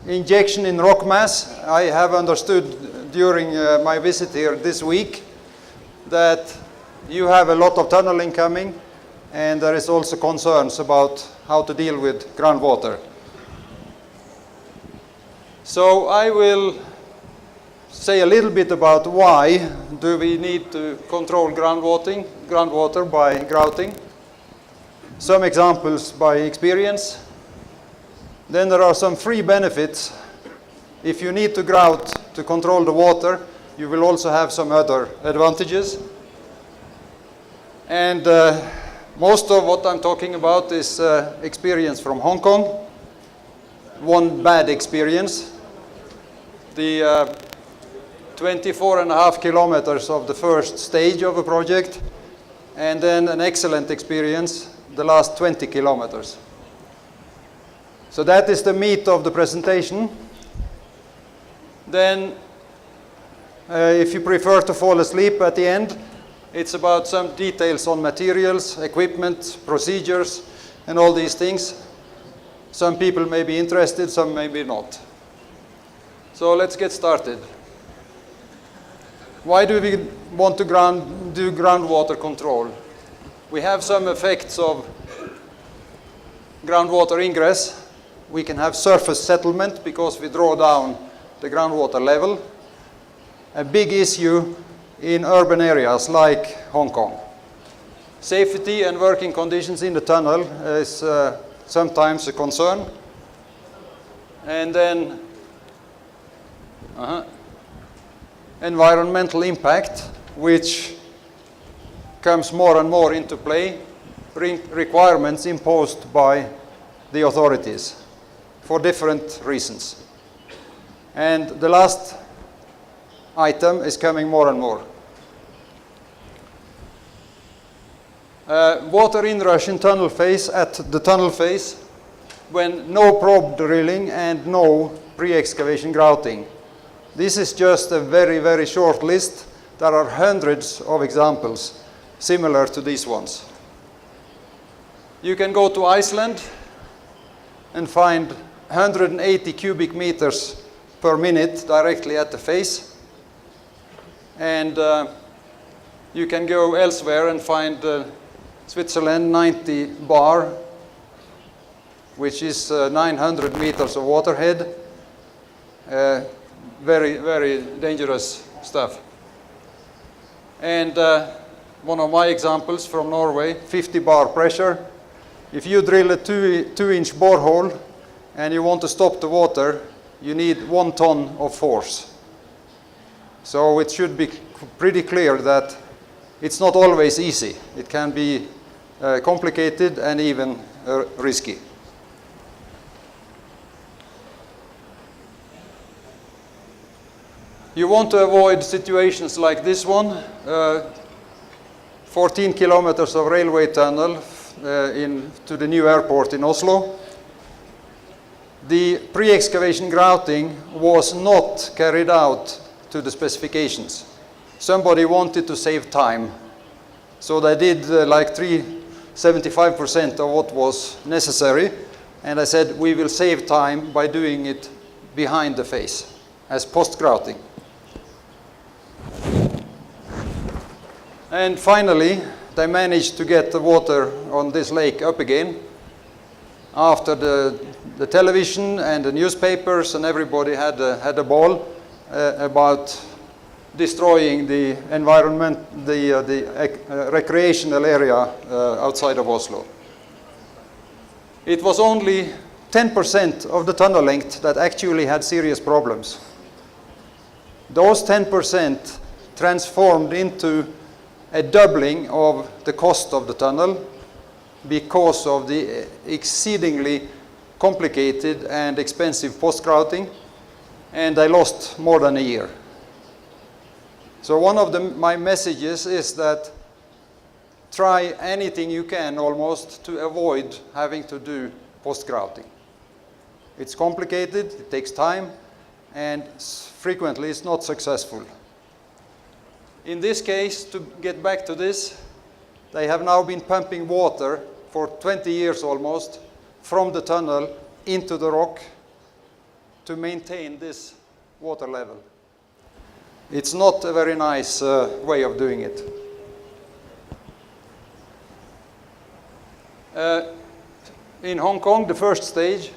Injection in rock mass. I have understood during my visit here this week that you have a lot of tunneling coming, and there is also concerns about how to deal with groundwater. So I will say a little bit about why do we need to control groundwater by grouting. Some examples by experience. Then there are some free benefits. If you need to grout to control the water, you will also have some other advantages. And most of what I'm talking about is experience from Hong Kong. One bad experience. The 24.5 kilometers of the first stage of a project, and then an excellent experience the last 20 kilometers. So that is the meat of the presentation. Then, if you prefer to fall asleep at the end, it's about some details on materials, equipment, procedures, and all these things. Some people may be interested, some maybe not. So let's get started. Why do we want to do groundwater control? We have some effects of groundwater ingress. We can have surface settlement because we draw down the groundwater level. A big issue in urban areas like Hong Kong. Safety and working conditions in the tunnel is sometimes a concern. And then environmental impact, which comes more and more into play, requirements imposed by the authorities for different reasons. And the last item is coming more and more. Water inrush in tunnel face at the tunnel face when no probe drilling and no pre-excavation grouting. This is just a very, very short list. There are hundreds of examples similar to these ones. You can go to Iceland and find 180 cubic meters per minute directly at the face. And you can go elsewhere and find Switzerland 90 bar, which is 900 meters of waterhead. Very, very dangerous stuff. And one of my examples from Norway, 50 bar pressure. If you drill a 2-inch borehole and you want to stop the water, you need 1 ton of force. So it should be pretty clear that it's not always easy. It can be complicated and even risky. You want to avoid situations like this one. 14 kilometers of railway tunnel to the new airport in Oslo. The pre-excavation grouting was not carried out to the specifications. Somebody wanted to save time, so they did like 75% of what was necessary, and I said we will save time by doing it behind the face as post-grouting. And finally, they managed to get the water on this lake up again after the television and the newspapers and everybody had a ball about destroying the environment, the recreational area outside of Oslo. It was only 10% of the tunnel length that actually had serious problems. Those 10% transformed into a doubling of the cost of the tunnel because of the exceedingly complicated and expensive post-grouting, and I lost more than a year. So one of my messages is that try anything you can almost to avoid having to do post-grouting. It's complicated, it takes time, and frequently it's not successful. In this case, to get back to this, they have now been pumping water for 20 years almost from the tunnel into the rock to maintain this water level. It's not a very nice way of doing it. In Hong Kong, the first stage,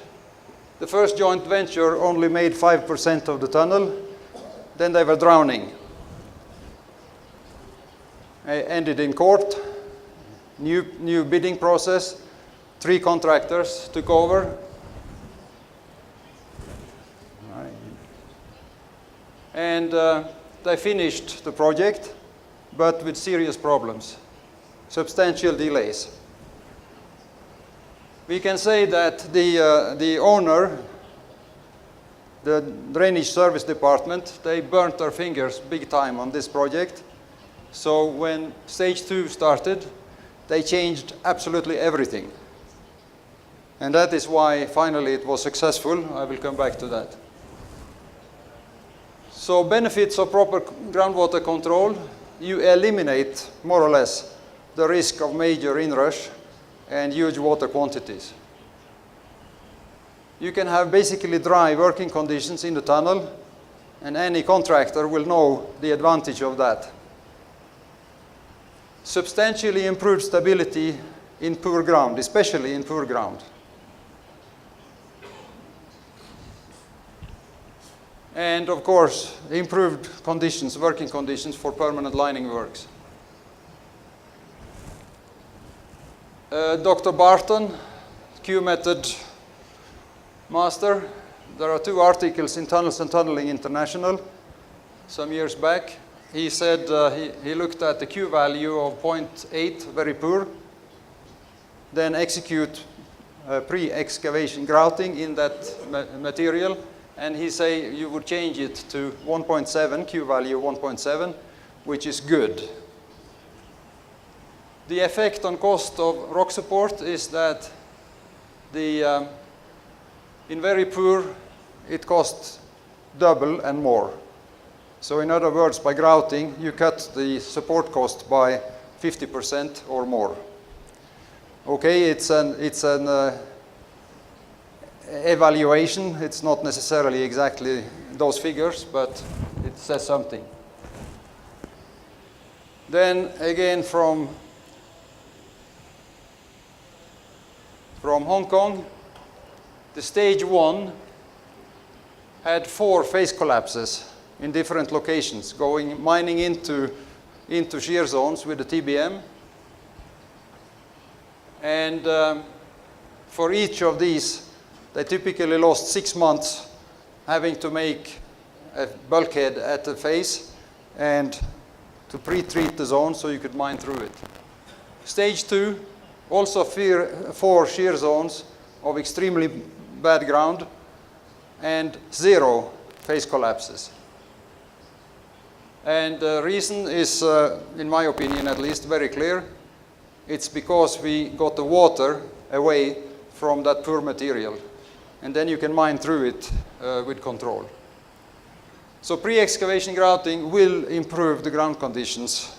the first joint venture only made 5% of the tunnel. Then they were drowning. Ended in court, new bidding process, 3 contractors took over. And they finished the project, but with serious problems, substantial delays. We can say that the owner, the Drainage Service Department, they burnt their fingers big time on this project. So when stage 2 started, they changed absolutely everything. And that is why finally it was successful. I will come back to that. So benefits of proper groundwater control, you eliminate more or less the risk of major inrush and huge water quantities. You can have basically dry working conditions in the tunnel, and any contractor will know the advantage of that. Substantially improved stability in poor ground, especially in poor ground. And of course, improved conditions, working conditions for permanent lining works. Dr. Barton, Q method master, there are 2 articles in Tunnels and Tunneling International some years back. He said he looked at the Q value of 0.8, very poor, then execute pre-excavation grouting in that material, and he say you would change it to 1.7, Q value 1.7, which is good. The effect on cost of rock support is that in very poor, it costs double and more. So in other words, by grouting, you cut the support cost by 50% or more. Okay, it's an evaluation. It's not necessarily exactly those figures, but it says something. Then again from Hong Kong, the stage 1 had 4 phase collapses in different locations, mining into shear zones with the TBM. And for each of these, they typically lost 6 months having to make a bulkhead at the face and to pre-treat the zone so you could mine through it. Stage 2, also 4 shear zones of extremely bad ground and 0 phase collapses. And the reason is, in my opinion at least, very clear. It's because we got the water away from that poor material. And then you can mine through it with control. So pre-excavation grouting will improve the ground conditions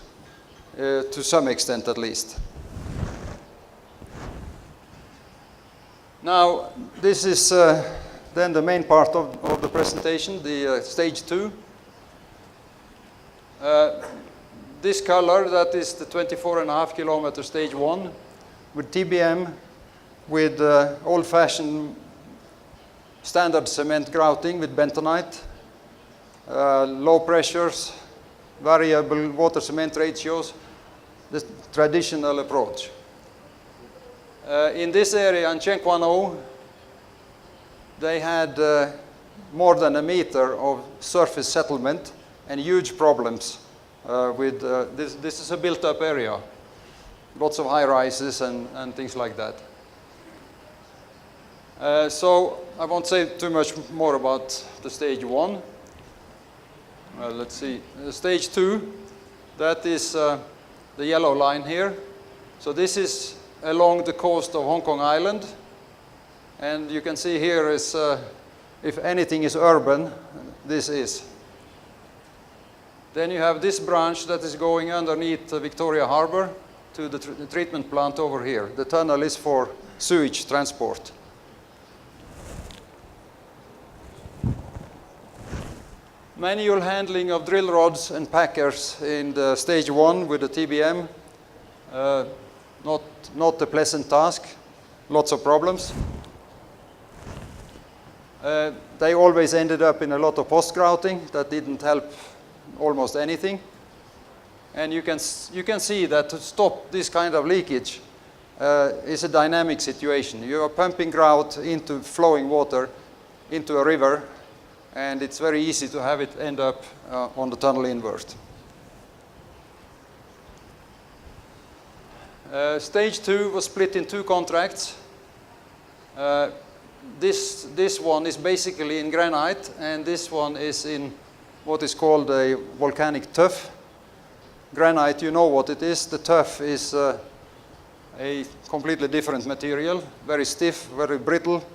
to some extent at least. Now, this is then the main part of the presentation, the stage 2. This color, that is the 24.5 kilometer stage 1 with TBM, with old-fashioned standard cement grouting with bentonite, low pressures, variable water cement ratios, the traditional approach. In this area, in Cheng Kwan O, they had more than a meter of surface settlement and huge problems with this. This is a built-up area, lots of high-rises and things like that. So I won't say too much more about the stage 1. Let's see, stage 2, that is the yellow line here. So this is along the coast of Hong Kong Island. And you can see here is, if anything is urban, this is. Then you have this branch that is going underneath Victoria Harbour to the treatment plant over here. The tunnel is for sewage transport. Manual handling of drill rods and packers in the stage 1 with the TBM. Not a pleasant task, lots of problems. They always ended up in a lot of post-grouting that didn't help almost anything. And you can see that to stop this kind of leakage is a dynamic situation. You are pumping grout into flowing water into a river, and it's very easy to have it end up on the tunnel inverst. Stage 2 was split in 2 contracts. This one is basically in granite, and this one is in what is called a volcanic tuff. Granite, you know what it is. The tuff is a completely different material, very stiff, very brittle,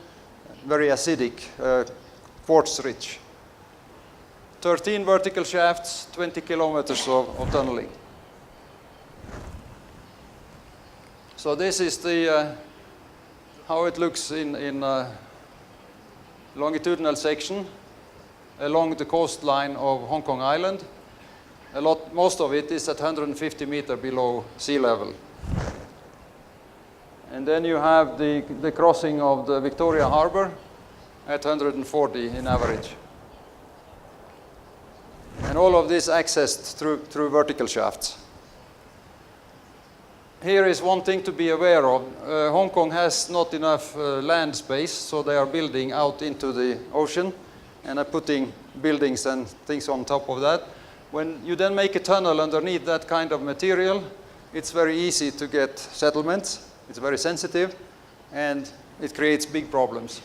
very acidic, quartz-rich. 13 vertical shafts, 20 kilometers of tunneling. So this is the how it looks in longitudinal section along the coastline of Hong Kong Island. Most of it is at 150 meters below sea level. And then you have the crossing of the Victoria Harbour at 140 in average. And all of this accessed through vertical shafts. Here is one thing to be aware of. Hong Kong has not enough land space, so they are building out into the ocean and are putting buildings and things on top of that. When you then make a tunnel underneath that kind of material, it's very easy to get settlements. It's very sensitive, and it creates big problems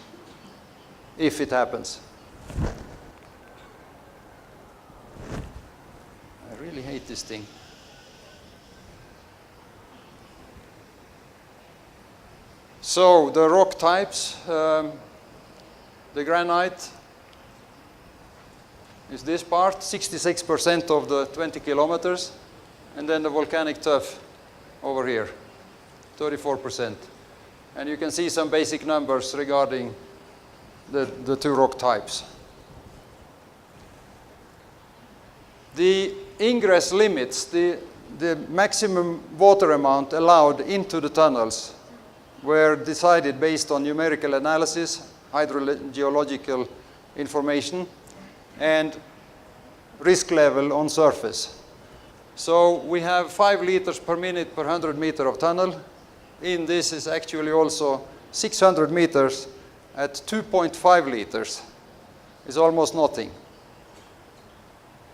if it happens. I really hate this thing. So the rock types, the granite is this part, 66% of the 20 kilometers, and then the volcanic tuff over here, 34%. And you can see some basic numbers regarding the 2 rock types. The ingress limits, the maximum water amount allowed into the tunnels were decided based on numerical analysis, hydrogeological information, and risk level on surface. So we have 5 liters per minute per 100 meters of tunnel. In this is actually also 600 meters at 2.5 liters. It's almost nothing.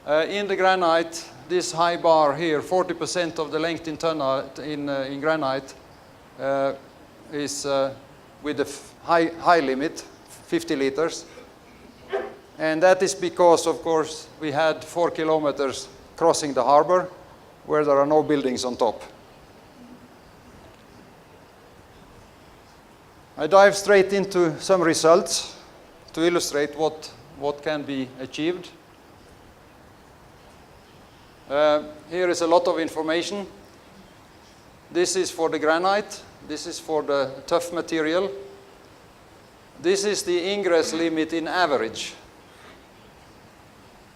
In the granite, this high bar here, 40% of the length in tunnel in granite is with the high limit, 50 liters. And that is because, of course, we had 4 kilometers crossing the harbor where there are no buildings on top. I dive straight into some results to illustrate what can be achieved. Here is a lot of information. This is for the granite. This is for the tough material. This is the ingress limit in average,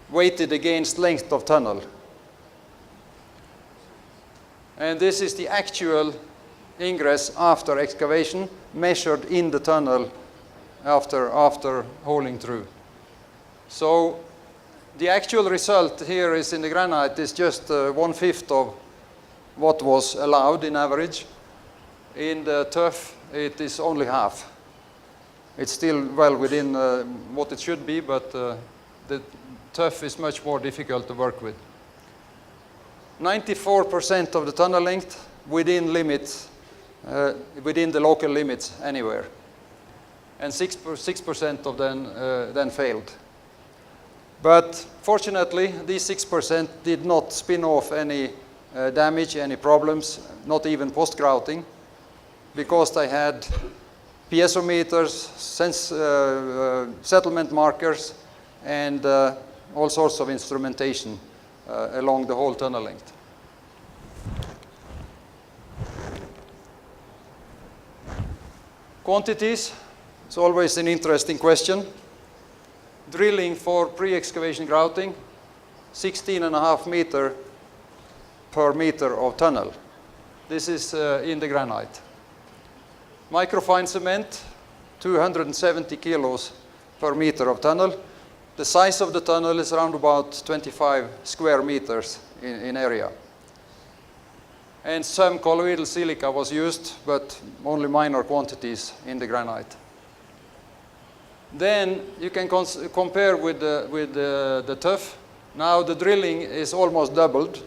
weighted against length of tunnel. And this is the actual ingress after excavation, measured in the tunnel after holing through. So the actual result here is in the granite is just 1/5 of what was allowed in average. In the tuff, it is only half. It's still well within what it should be, but the tuff is much more difficult to work with. 94% of the tunnel length within limits, within the local limits anywhere. And 6% of them then failed. But fortunately, these 6% did not spin off any damage, any problems, not even post-grouting, because they had piezometers, settlement markers, and all sorts of instrumentation along the whole tunnel length. Quantities, it's always an interesting question. drilling for pre-excavation grouting, 16.5 meter per meter of tunnel. This is in the granite. Microfine cement, 270 kilos per meter of tunnel. The size of the tunnel is around about 25 square meters in area. And some colloidal silica was used, but only minor quantities in the granite. Then you can compare with the tuff. Now the drilling is almost doubled.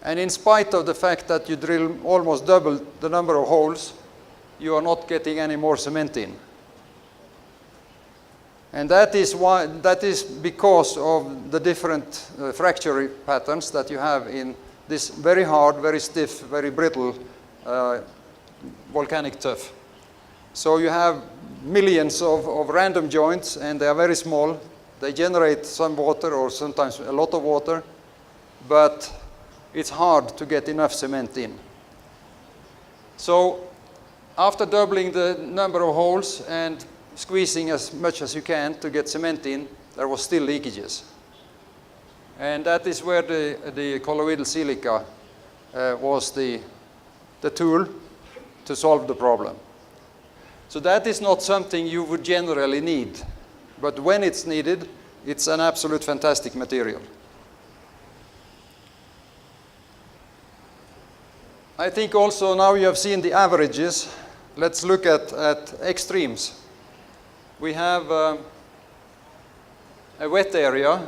And in spite of the fact that you drill almost double the number of holes, you are not getting any more cement in. And that is because of the different fracture patterns that you have in this very hard, very stiff, very brittle volcanic tuff. So you have millions of random joints, and they are very small. They generate some water or sometimes a lot of water, but it's hard to get enough cement in. So after doubling the number of holes and squeezing as much as you can to get cement in, there was still leakages. And that is where the colloidal silica was the tool to solve the problem. So that is not something you would generally need, but when it's needed, it's an absolute fantastic material. I think also now you have seen the averages. Let's look at extremes. We have a wet area,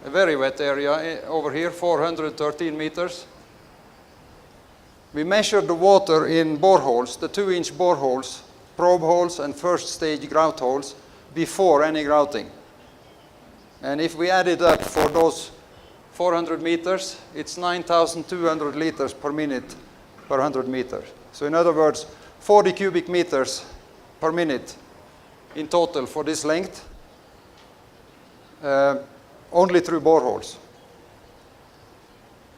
a very wet area over here, 413 meters. We measured the water in boreholes, the 2-inch boreholes, probe holes and first stage grout holes before any grouting. And if we add it up for those 400 meters, it's 9,200 liters per minute per 100 meters. So in other words, 40 cubic meters per minute in total for this length, only through boreholes.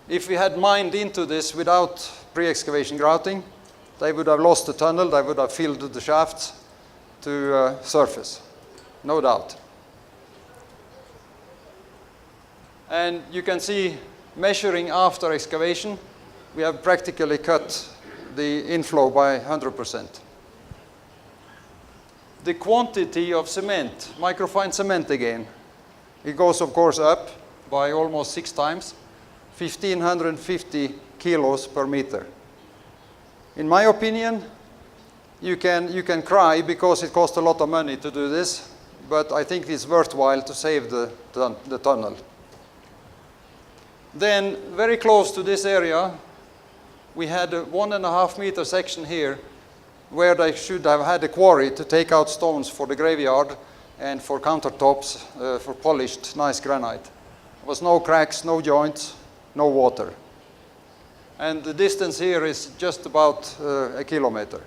If we had mined into this without pre-excavation grouting, they would have lost the tunnel, they would have filled the shafts to surface, no doubt. And you can see, measuring after excavation, we have practically cut the inflow by 100%. The quantity of cement, microfine cement again, it goes of course up by almost 6 times, 1,550 kilos per meter. In my opinion, you can cry because it costs a lot of money to do this, but I think it's worthwhile to save the tunnel. Then, very close to this area, we had a 1.5 meter section here where they should have had a quarry to take out stones for the graveyard and for countertops for polished, nice granite. There was no cracks, no joints, no water. And the distance here is just about a kilometer.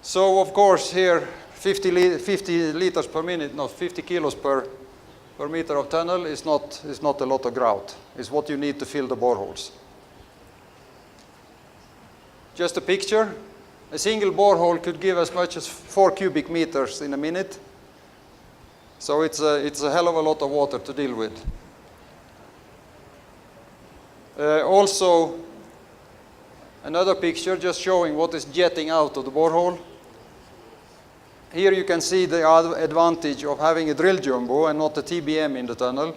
So of course here 50 liters per minute, not 50 kilos per meter of tunnel is not a lot of grout. It's what you need to fill the boreholes. Just a picture. A single borehole could give as much as 4 cubic meters in a minute. So it's a hell of a lot of water to deal with. Also, another picture just showing what is jetting out of the borehole. Here you can see the other advantage of having a drill jumbo and not a TBM in the tunnel.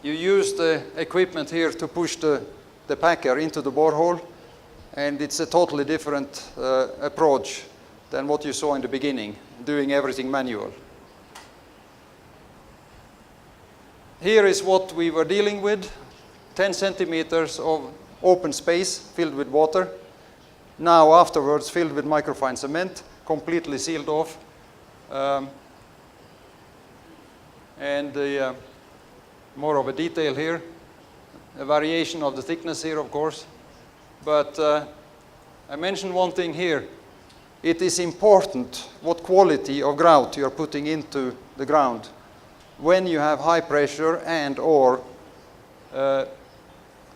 You use the equipment here to push the packer into the borehole, and it's a totally different approach than what you saw in the beginning, doing everything manual. Here is what we were dealing with, 10 centimeters of open space filled with water. Now afterwards filled with microfine cement, completely sealed off. More of a detail here, a variation of the thickness here, of course. But I mentioned one thing here. It is important what quality of grout you are putting into the ground when you have high pressure and or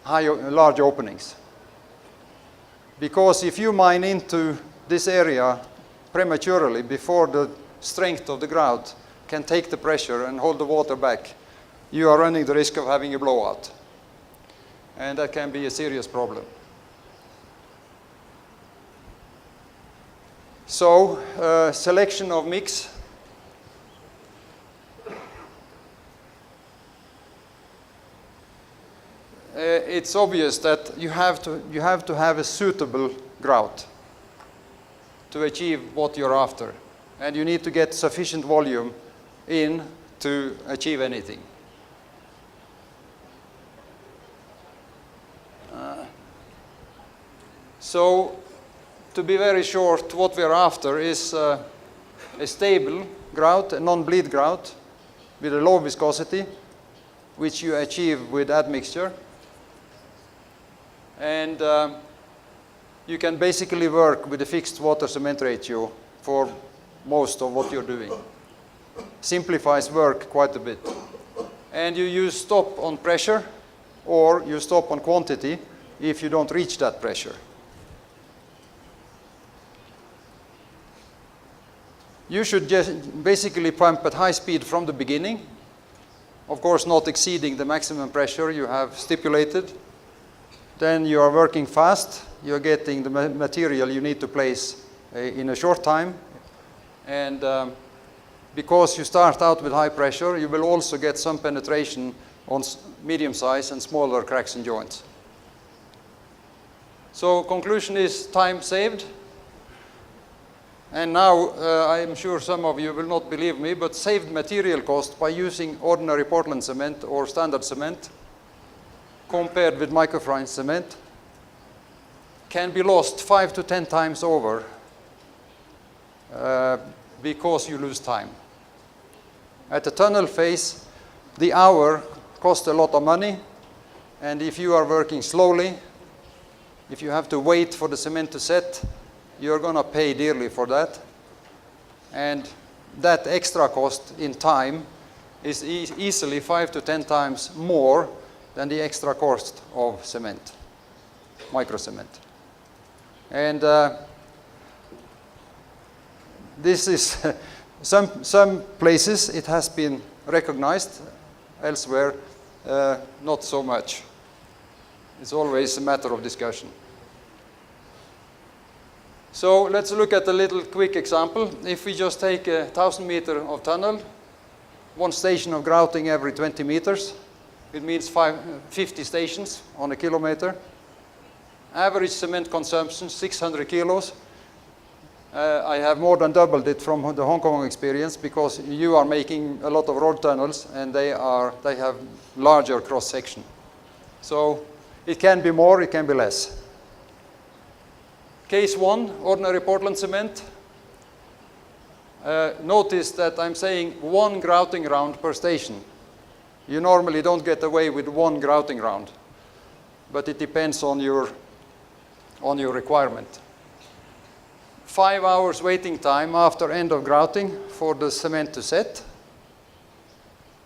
large openings. Because if you mine into this area prematurely before the strength of the grout can take the pressure and hold the water back, you are running the risk of having a blowout. And that can be a serious problem. So, selection of mix. It's obvious that you have to have a suitable grout to achieve what you're after. And you need to get sufficient volume in to achieve anything. So, to be very short, what we're after is a stable grout, a non-bleed grout with a low viscosity, which you achieve with admixture. And you can basically work with a fixed water-cement ratio for most of what you're doing. Simplifies work quite a bit. And you use stop on pressure, or you stop on quantity if you don't reach that pressure. You should just basically pump at high speed from the beginning, of course not exceeding the maximum pressure you have stipulated. Then you are working fast, you're getting the material you need to place in a short time. And because you start out with high pressure, you will also get some penetration on medium size and smaller cracks and joints. So conclusion is time saved. And now, I'm sure some of you will not believe me, but saved material cost by using ordinary Portland cement or standard cement compared with microfine cement can be lost 5 to 10 times over because you lose time. At the tunnel phase, the hour costs a lot of money, and if you are working slowly, if you have to wait for the cement to set, you're going to pay dearly for that. And that extra cost in time is easily 5 to 10 times more than the extra cost of cement, micro cement. And this is some places it has been recognized, elsewhere not so much. It's always a matter of discussion. So let's look at a little quick example. If we just take 1,000 meters of tunnel, one station of grouting every 20 meters, it means 50 stations on a kilometer. Average cement consumption, 600 kilos. I have more than doubled it from the Hong Kong experience because you are making a lot of road tunnels and they have larger cross section. So it can be more, it can be less. Case 1, ordinary Portland cement. Notice that I'm saying 1 grouting round per station. You normally don't get away with 1 grouting round, but it depends on your requirement. 5 hours waiting time after end of grouting for the cement to set.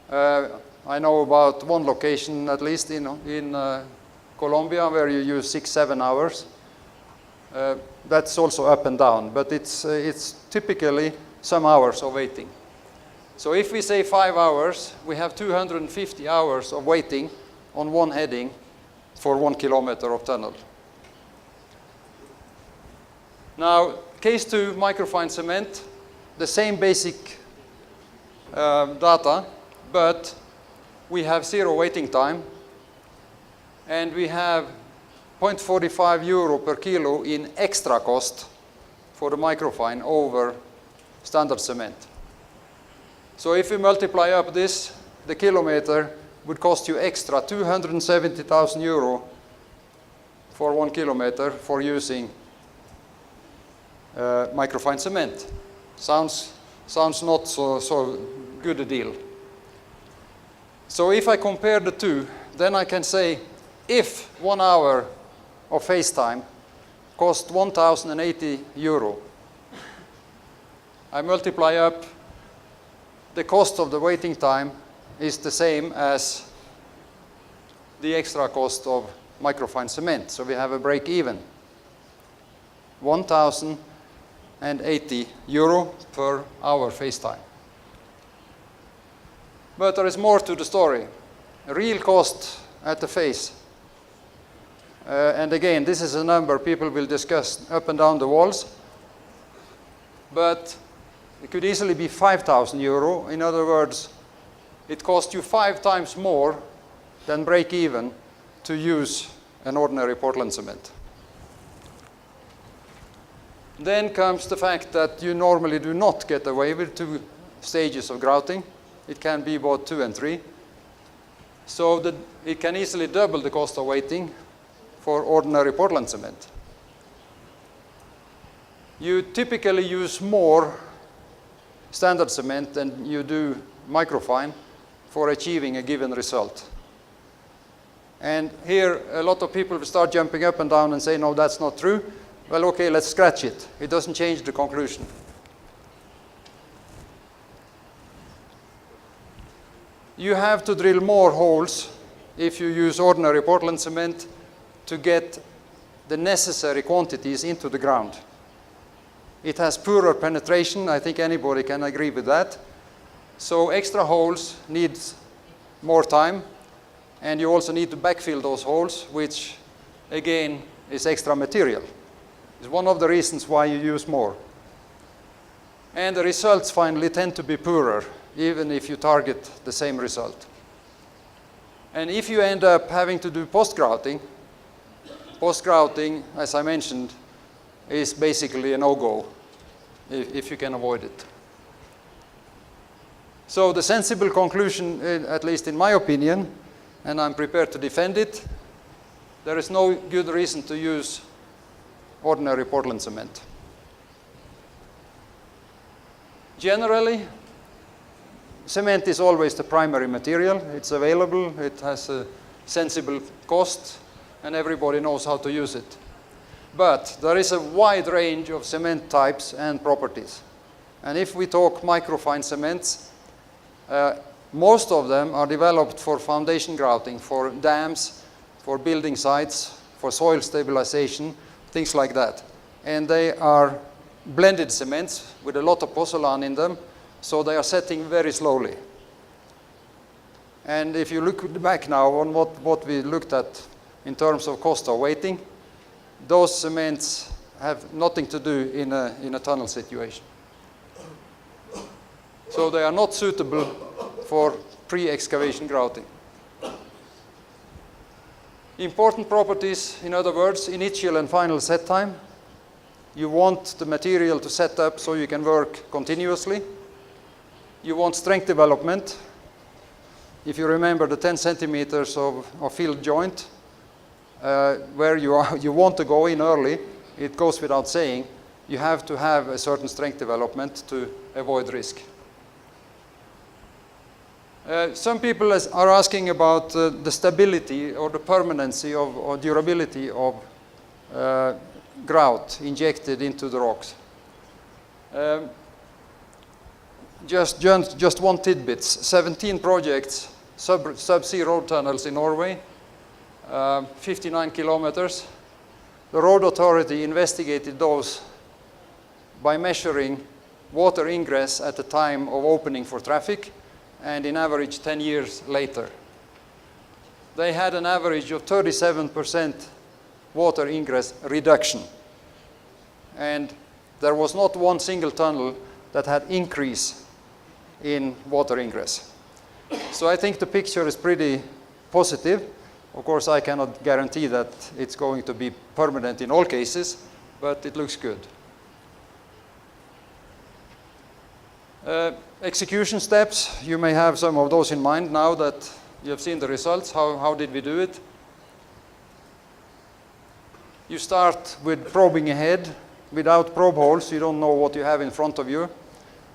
I know about one location, at least in Colombia, where you use 6-7 hours. That's also up and down, but it's typically some hours of waiting. So if we say 5 hours, we have 250 hours of waiting on one heading for 1 kilometer of tunnel. Now, case 2, microfine cement, the same basic data, but we have 0 waiting time, and we have 0.45 euro per kilo in extra cost for the microfine over standard cement. So if we multiply up this, the kilometer would cost you extra 270,000 euro for 1 kilometer for using microfine cement. Sounds not so good a deal. So if I compare the two, then I can say if 1 hour of phase time cost 1,080 euro, I multiply up, the cost of the waiting time is the same as the extra cost of microfine cement. So we have a break even. 1,080 €180 per hour phase time. But there is more to the story. Real cost at the phase. And again, this is a number people will discuss up and down the walls. But it could easily be €5,000. In other words, it costs you 5 times more than break even to use an ordinary Portland cement. Then comes the fact that you normally do not get away with 2 stages of grouting. It can be both 2 and 3. So that it can easily double the cost of weighting for ordinary Portland cement. You typically use more standard cement than you do microfine for achieving a given result. And here a lot of people will start jumping up and down and say, no, that's not true. Well, okay, let's scratch it. It doesn't change the conclusion. You have to drill more holes if you use ordinary Portland cement to get the necessary quantities into the ground. It has poorer penetration. I think anybody can agree with that. So extra holes need more time, and you also need to backfill those holes, which again is extra material. It's one of the reasons why you use more. And the results finally tend to be poorer, even if you target the same result. And if you end up having to do post-grouting, as I mentioned, is basically a no-go if you can avoid it. So the sensible conclusion, at least in my opinion, and I'm prepared to defend it, there is no good reason to use ordinary Portland cement. Generally, cement is always the primary material. It's available, it has a sensible cost, and everybody knows how to use it. But there is a wide range of cement types and properties. And if we talk microfine cements, most of them are developed for foundation grouting, for dams, for building sites, for soil stabilization, things like that. And they are blended cements with a lot of pozzolan in them, so they are setting very slowly. And if you look back now on what we looked at in terms of cost of weighting, those cements have nothing to do in a tunnel situation. So they are not suitable for pre-excavation grouting. Important properties, in other words, initial and final set time. You want the material to set up so you can work continuously. You want strength development. If you remember the 10 centimeters of field joint, where you want to go in early, it goes without saying, you have to have a certain strength development to avoid risk. Some people are asking about the stability or the permanency or durability of grout injected into the rocks. Just one tidbit. 17 projects, subsea road tunnels in Norway, 59 kilometers. The road authority investigated those by measuring water ingress at the time of opening for traffic, and in average 10 years later. They had an average of 37% water ingress reduction. And there was not one single tunnel that had increase in water ingress. So I think the picture is pretty positive. Of course, I cannot guarantee that it's going to be permanent in all cases, but it looks good. Execution steps, you may have some of those in mind now that you have seen the results. How did we do it? You start with probing ahead. Without probe holes, you don't know what you have in front of you,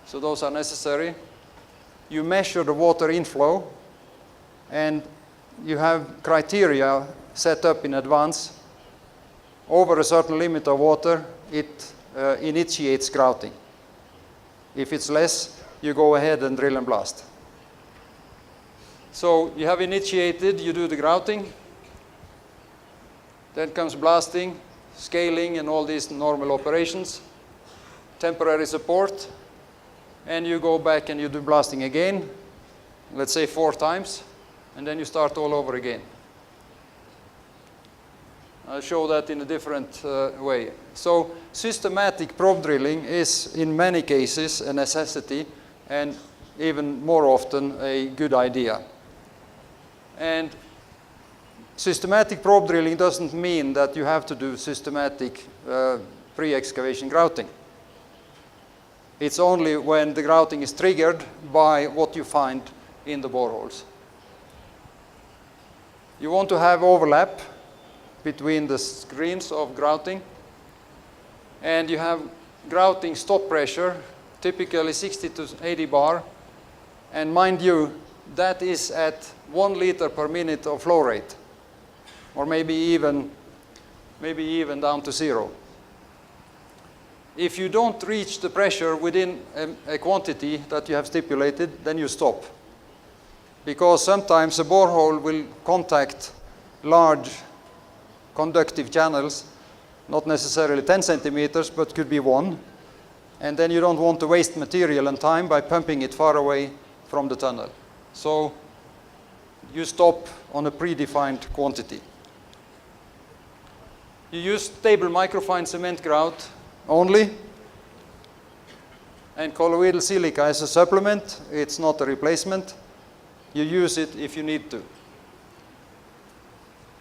so those are necessary. You measure the water inflow, and you have criteria set up in advance. Over a certain limit of water, it initiates grouting. If it's less, you go ahead and drill and blast. So you have initiated, you do the grouting, then comes blasting, scaling, and all these normal operations. temporary support, and you go back and you do blasting again, let's say 4 times, and then you start all over again. I'll show that in a different way. So systematic probe drilling is in many cases a necessity, and even more often a good idea. And systematic probe drilling doesn't mean that you have to do systematic pre-excavation grouting. It's only when the grouting is triggered by what you find in the boreholes. You want to have overlap between the screens of grouting, and you have grouting stop pressure, typically 60 to 80 bar, and mind you, that is at 1 liter per minute of flow rate, or maybe even down to 0. If you don't reach the pressure within a quantity that you have stipulated, then you stop. Because sometimes a borehole will contact large conductive channels, not necessarily 10 centimeters, but could be 1. And then you don't want to waste material and time by pumping it far away from the tunnel. So you stop on a predefined quantity. You use stable microfine cement grout only, and colloidal silica as a supplement. It's not a replacement. You use it if you need to.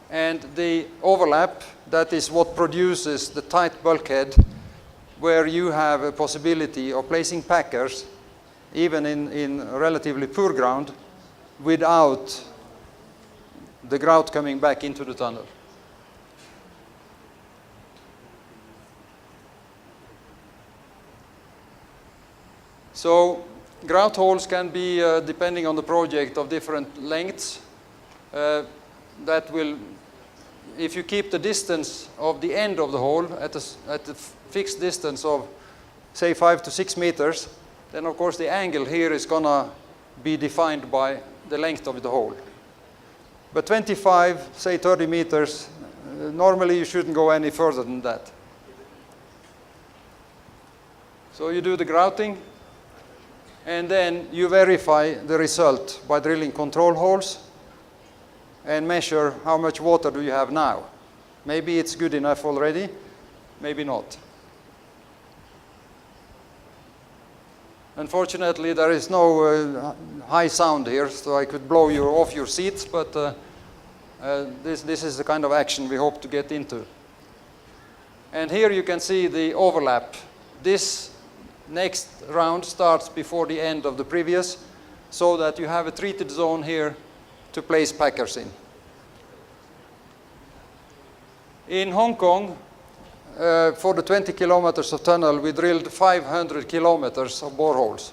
And the overlap, that is what produces the tight bulkhead, where you have a possibility of placing packers, even in relatively poor ground, without the grout coming back into the tunnel. So grout holes can be, depending on the project, of different lengths. That will, if you keep the distance of the end of the hole at a fixed distance of, say, 5 to 6 meters, then of course the angle here is going to be defined by the length of the hole. But 25, say 30 meters, normally you shouldn't go any further than that. So you do the grouting, and then you verify the result by drilling control holes and measure how much water do you have now. Maybe it's good enough already, maybe not. Unfortunately, there is no high sound here, so I could blow you off your seats, but this is the kind of action we hope to get into. And here you can see the overlap. This next round starts before the end of the previous, so that you have a treated zone here to place packers in. In Hong Kong, for the 20 kilometers of tunnel, we drilled 500 kilometers of boreholes.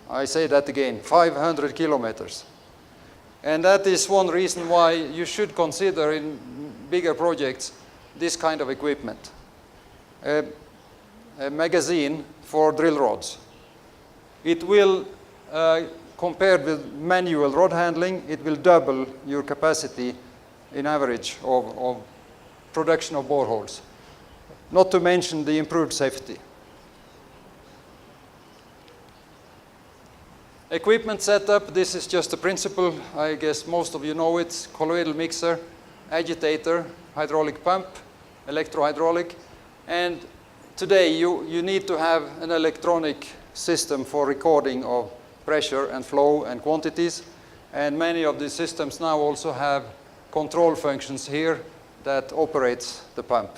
I say that again, 500 kilometers. And that is one reason why you should consider in bigger projects this kind of equipment. A magazine for drill rods. It will, compared with manual rod handling, it will double your capacity in average of production of boreholes. Not to mention the improved safety. Equipment setup, this is just a principle. I guess most of you know it. Colloidal mixer, agitator, hydraulic pump, electrohydraulic, and today you need to have an electronic system for recording of pressure and flow and quantities, and many of these systems now also have control functions here that operates the pump.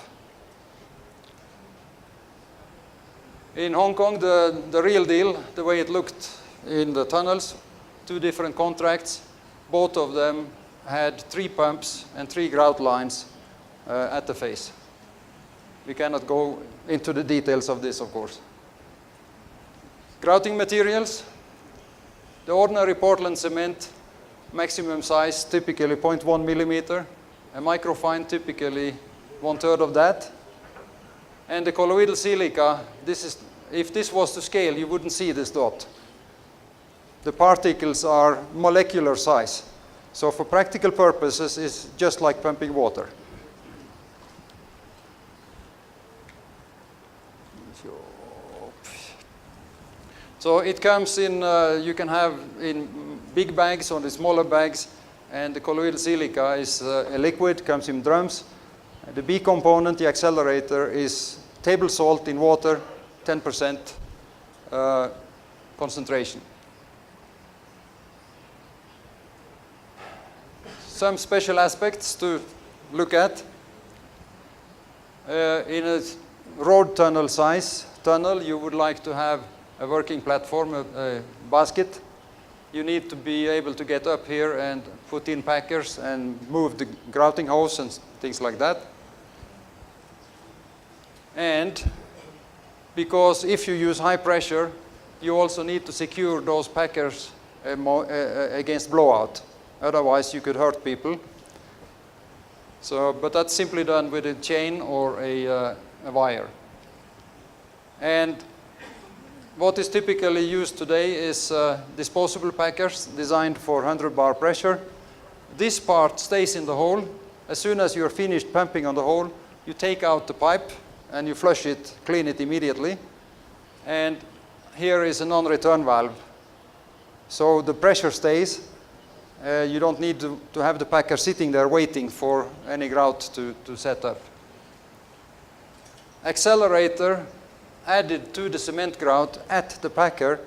In Hong Kong, the real deal, the way it looked in the tunnels, 2 different contracts, both of them had 3 pumps and 3 grout lines at the face. We cannot go into the details of this, of course. Grouting materials, the ordinary Portland cement, maximum size typically 0.1 millimeter, a microfine typically 1/3 of that, and the colloidal silica, if this was to scale, you wouldn't see this dot. The particles are molecular size, so for practical purposes it's just like pumping water. So it comes in, you can have in big bags or the smaller bags, and the colloidal silica is a liquid, comes in drums. The B component, the accelerator, is table salt in water, 10% concentration. Some special aspects to look at. In a road tunnel size tunnel, you would like to have a working platform, a basket. You need to be able to get up here and put in packers and move the grouting hose and things like that. And because if you use high pressure, you also need to secure those packers against blowout. Otherwise, you could hurt people. So, but that's simply done with a chain or a wire. And what is typically used today is disposable packers designed for 100 bar pressure. This part stays in the hole. As soon as you're finished pumping on the hole, you take out the pipe and you flush it, clean it immediately. And here is a non-return valve. So the pressure stays. You don't need to have the packer sitting there waiting for any grout to set up. Accelerator added to the cement grout at the packer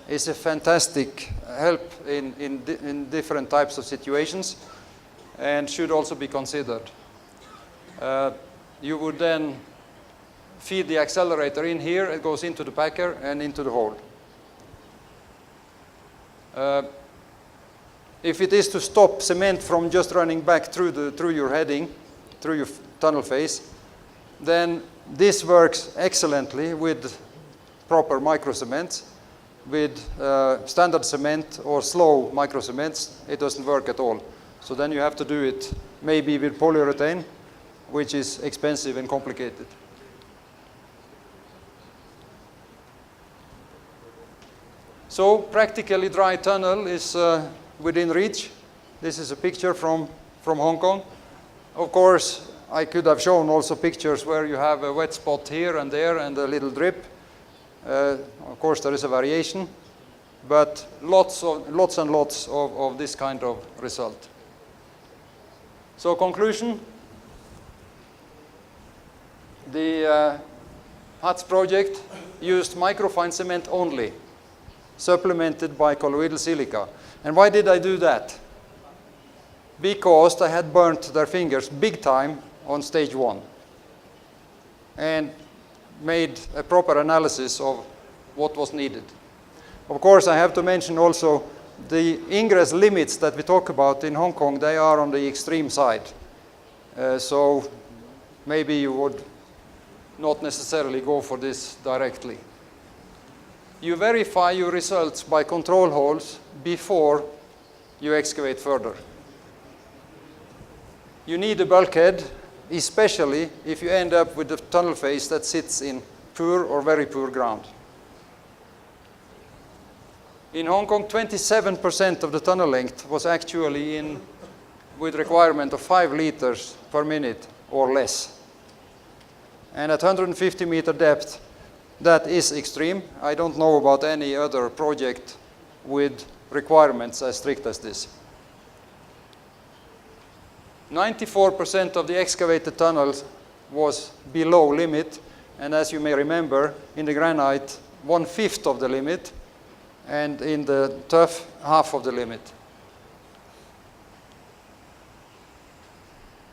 is a fantastic help in different types of situations and should also be considered. You would then feed the accelerator in here, it goes into the packer and into the hole. If it is to stop cement from just running back through your heading, through your tunnel face, then this works excellently with proper micro cements. With standard cement or slow micro cements, it doesn't work at all. So then you have to do it maybe with polyurethane, which is expensive and complicated. So practically dry tunnel is within reach. This is a picture from Hong Kong. Of course, I could have shown also pictures where you have a wet spot here and there and a little drip. Of course, there is a variation, but lots and lots of this kind of result. So conclusion, the HATS project used microfine cement only, supplemented by colloidal silica. And why did I do that? Because they had burnt their fingers big time on stage 1 and made a proper analysis of what was needed. Of course, I have to mention also the ingress limits that we talk about in Hong Kong, they are on the extreme side. So maybe you would not necessarily go for this directly. You verify your results by control holes before you excavate further. You need a bulkhead, especially if you end up with a tunnel face that sits in poor or very poor ground. In Hong Kong, 27% of the tunnel length was actually in with requirement of 5 liters per minute or less. And at 150 meter depth, that is extreme. I don't know about any other project with requirements as strict as this. 94% of the excavated tunnels was below limit, and as you may remember, in the granite, 1/5 of the limit, and in the tuff, half of the limit.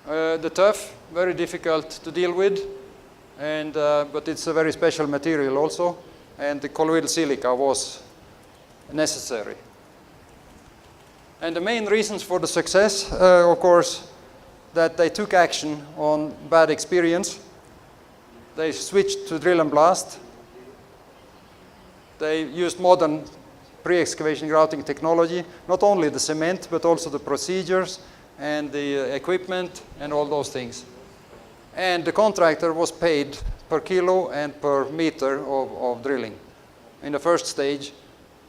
The tuff, very difficult to deal with, and, but it's a very special material also, and the colloidal silica was necessary. And the main reasons for the success, of course, that they took action on bad experience. They switched to drill and blast. They used modern pre-excavation grouting technology, not only the cement, but also the procedures and the equipment and all those things. And the contractor was paid per kilo and per meter of drilling. In the first stage,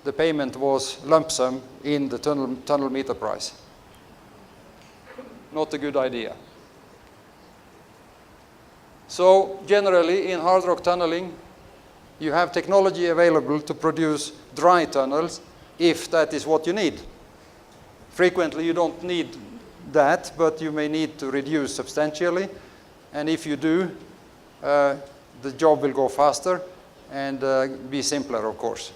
the payment was lump sum in the tunnel meter price. Not a good idea. So generally in hard rock tunneling, you have technology available to produce dry tunnels if that is what you need. Frequently you don't need that, but you may need to reduce substantially, and if you do, the job will go faster and be simpler, of course.